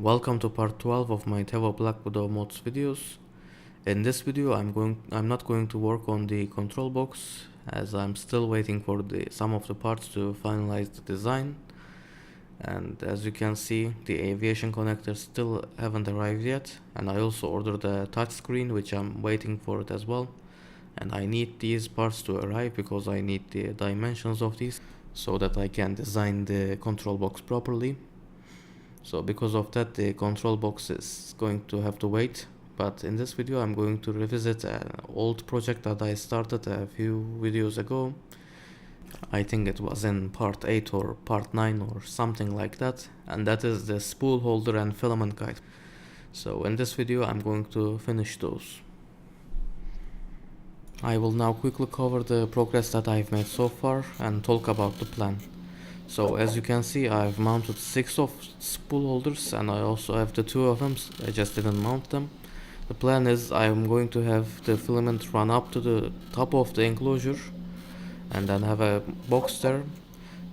Welcome to part 12 of my Tevo Black Widow mods videos. In this video I'm not going to work on the control box as I'm still waiting for some of the parts to finalize the design. And as you can see, the aviation connectors still haven't arrived yet, and I also ordered a touchscreen which I'm waiting for it as well. And I need these parts to arrive because I need the dimensions of these so that I can design the control box properly. So because of that, the control box is going to have to wait. But in this video I'm going to revisit an old project that I started a few videos ago. I think it was in part 8 or part 9 or something like that, and that is the spool holder and filament guide. So in this video I'm going to finish those. I will now quickly cover the progress that I've made so far and talk about the plan. So as you can see, I've mounted 6 of spool holders, and I also have the 2 of them, I just didn't mount them. The plan is I'm going to have the filament run up to the top of the enclosure and then have a box there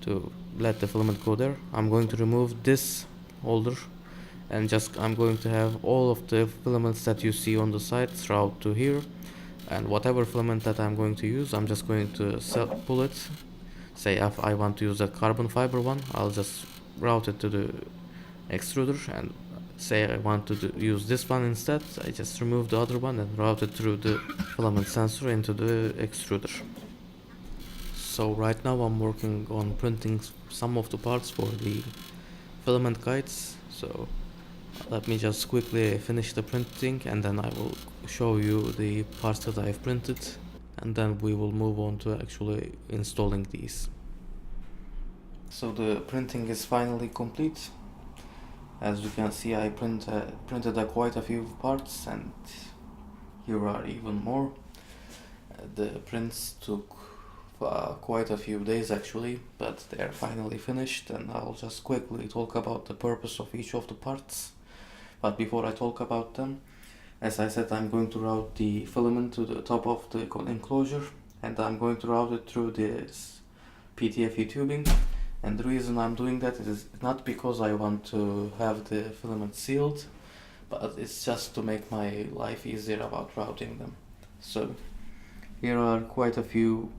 to let the filament go there. I'm going to remove this holder and I'm going to have all of the filaments that you see on the sides route to here, and whatever filament that I'm going to use, I'm just going to pull it. Say if I want to use a carbon fiber one, I'll just route it to the extruder, and say I want to use this one instead, I just remove the other one and route it through the filament sensor into the extruder. So right now I'm working on printing some of the parts for the filament guides, so let me just quickly finish the printing and then I will show you the parts that I've printed, and then we will move on to actually installing these. So the printing is finally complete. As you can see, I printed quite a few parts, and here are even more. The prints took quite a few days actually, but they are finally finished, and I'll just quickly talk about the purpose of each of the parts. But before I talk about them, as I said, I'm going to route the filament to the top of the enclosure, and I'm going to route it through this PTFE tubing. And the reason I'm doing that is not because I want to have the filament sealed, but it's just to make my life easier about routing them. So here are quite a few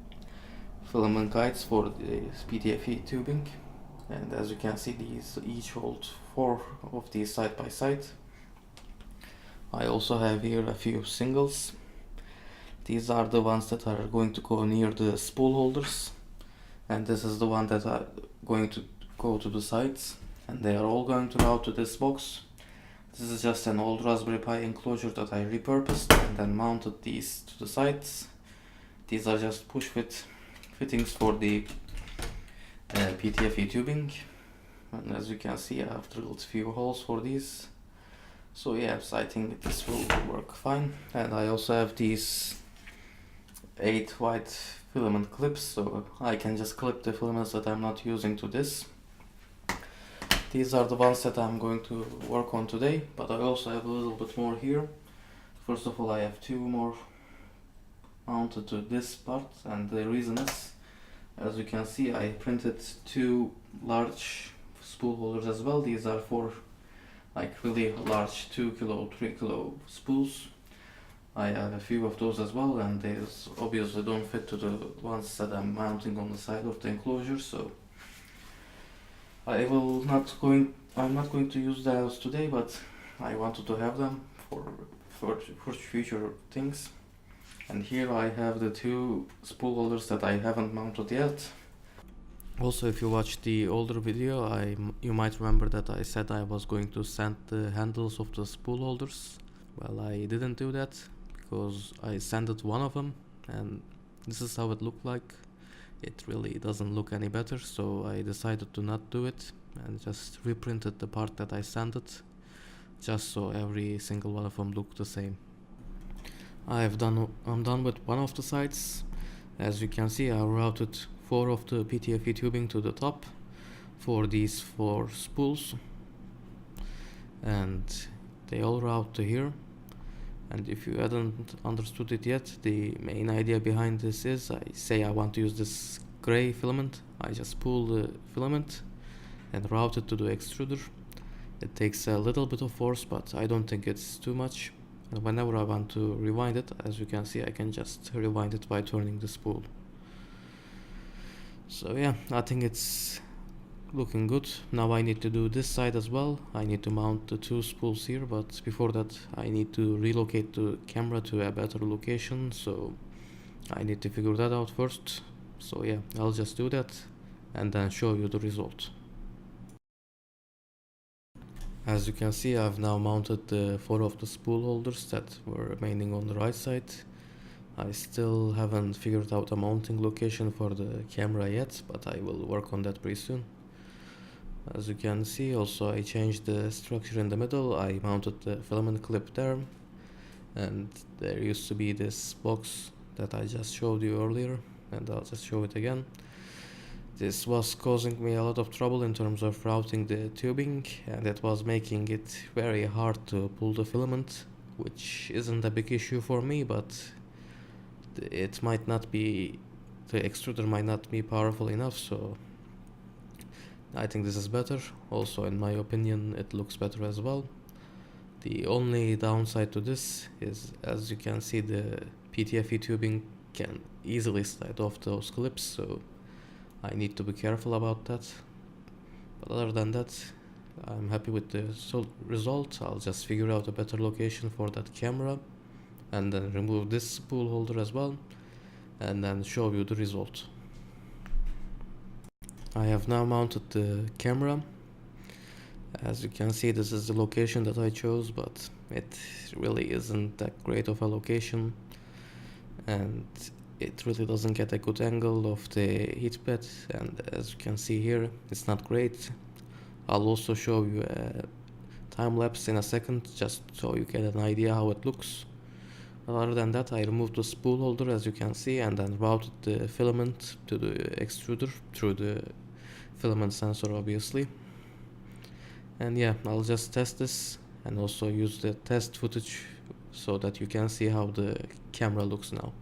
filament guides for the PTFE tubing, and as you can see, these each hold 4 of these side by side. I also have here a few singles. These are the ones that are going to go near the spool holders, and this is the one that are going to go to the sides, and they are all going to route to this box. This is just an old Raspberry Pi enclosure that I repurposed and then mounted these to the sides. These are just push fit fittings for the PTFE tubing, and as you can see, I have drilled a few holes for these. So yes, I think this will work fine. And I also have these 8 white filament clips, so I can just clip the filaments that I'm not using to this. These are the ones that I'm going to work on today, but I also have a little bit more here. First of all, I have 2 more mounted to this part, and the reason is, as you can see, I printed 2 large spool holders as well. These are for like really large 2 kilo, 3 kilo spools. I have a few of those as well, and these obviously don't fit to the ones that I'm mounting on the side of the enclosure, so I'm not going to use those today, but I wanted to have them for future things. And here I have the 2 spool holders that I haven't mounted yet. Also, if you watched the older video, you might remember that I said I was going to sand the handles of the spool holders. Well, I didn't do that because I sanded one of them, and this is how it looked like. It really doesn't look any better, so I decided to not do it and just reprinted the part that I sanded, just so every single one of them looked the same. I'm done with one of the sides. As you can see, I routed 4 of the PTFE tubing to the top for these 4 spools, and they all route to here. And if you hadn't understood it yet, the main idea behind this is, I want to use this gray filament, I just pull the filament and route it to the extruder, It takes a little bit of force, but I don't think it's too much. And whenever I want to rewind it, as you can see, I can just rewind it by turning the spool. So yeah, I think it's looking good. Now I need to do this side as well. I need to mount the two spools here, but before that I need to relocate the camera to a better location, so I need to figure that out first. So yeah, I'll just do that and then show you the result. As you can see, I've now mounted the 4 of the spool holders that were remaining on the right side. I still haven't figured out a mounting location for the camera yet, but I will work on that pretty soon. As you can see, also I changed the structure in the middle. I mounted the filament clip there, and there used to be this box that I just showed you earlier, and I'll just show it again. This was causing me a lot of trouble in terms of routing the tubing, and it was making it very hard to pull the filament, which isn't a big issue for me, but it might not be, the extruder might not be powerful enough, so I think this is better. Also, in my opinion, it looks better as well. The only downside to this is, as you can see, the PTFE tubing can easily slide off those clips, so I need to be careful about that. But other than that, I'm happy with the result. I'll just figure out a better location for that camera and then remove this spool holder as well, and then show you the result. I have now mounted the camera. As you can see, this is the location that I chose, but it really isn't that great of a location, and it really doesn't get a good angle of the heat bed, and as you can see here, it's not great. I'll also show you a time lapse in a second, just so you get an idea how it looks. Other than that, I removed the spool holder, as you can see, and then routed the filament to the extruder through the filament sensor, obviously. And yeah, I'll just test this and also use the test footage so that you can see how the camera looks now.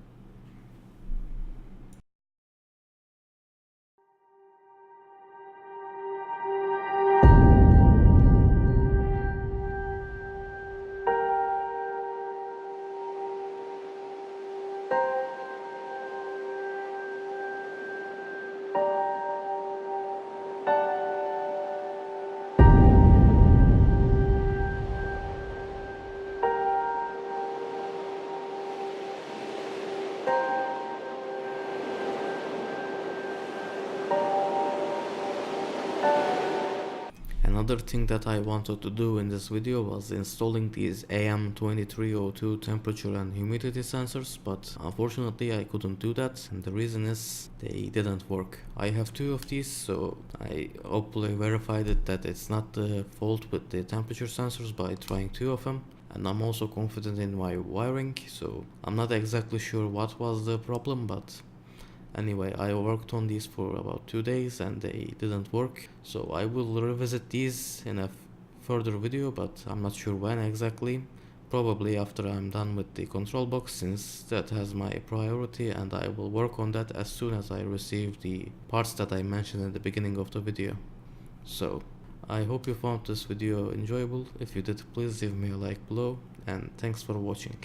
Another thing that I wanted to do in this video was installing these AM2302 temperature and humidity sensors, but unfortunately I couldn't do that, and the reason is they didn't work. I have 2 of these, so I hopefully verified it that it's not the fault with the temperature sensors by trying 2 of them. And I'm also confident in my wiring, so I'm not exactly sure what was the problem, but anyway, I worked on these for about 2 days and they didn't work, so I will revisit these in a further video, but I'm not sure when exactly. Probably after I'm done with the control box, since that has my priority, and I will work on that as soon as I receive the parts that I mentioned in the beginning of the video. So, I hope you found this video enjoyable. If you did, please leave me a like below, and thanks for watching.